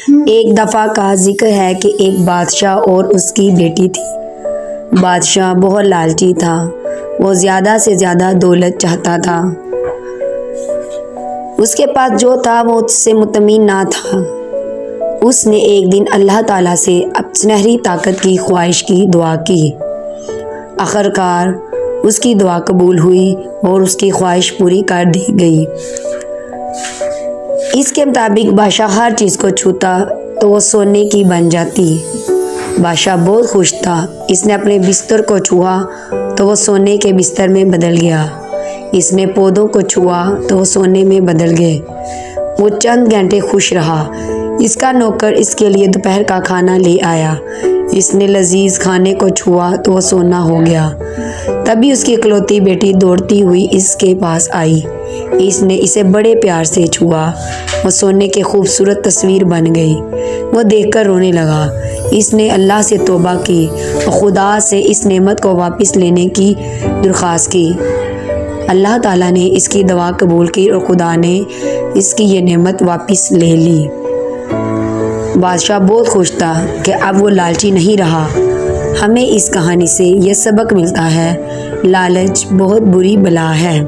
ایک دفعہ کا ذکر ہے کہ ایک بادشاہ اور اس کی بیٹی تھی۔ بادشاہ بہت لالچی تھا، وہ زیادہ سے زیادہ دولت چاہتا تھا۔ اس کے پاس جو تھا وہ اس سے مطمئن نہ تھا۔ اس نے ایک دن اللہ تعالیٰ سے سنہری طاقت کی خواہش کی دعا کی۔ آخرکار اس کی دعا قبول ہوئی اور اس کی خواہش پوری کر دی گئی۔ اس کے مطابق بادشاہ ہر چیز کو چھوتا تو وہ سونے کی بن جاتی۔ بادشاہ بہت خوش تھا۔ اس نے اپنے بستر کو چھوا تو وہ سونے کے بستر میں بدل گیا۔ اس نے پودوں کو چھوا تو وہ سونے میں بدل گئے۔ وہ چند گھنٹے خوش رہا۔ اس کا نوکر اس کے لیے دوپہر کا کھانا لے آیا۔ اس نے لذیذ کھانے کو چھوا تو وہ سونا ہو گیا۔ تبھی اس کی اکلوتی بیٹی دوڑتی ہوئی اس کے پاس آئی۔ اس نے اسے بڑے پیار سے چھوا۔ وہ سونے کی خوبصورت تصویر بن گئی۔ وہ دیکھ کر رونے لگا۔ اس نے اللہ سے توبہ کی اور خدا سے اس نعمت کو واپس لینے کی درخواست کی۔ اللہ تعالیٰ نے اس کی دعا قبول کی اور خدا نے اس کی یہ نعمت واپس لے لی۔ بادشاہ بہت خوش تھا کہ اب وہ لالچی نہیں رہا۔ ہمیں اس کہانی سے یہ سبق ملتا ہے، لالچ بہت بری بلا ہے۔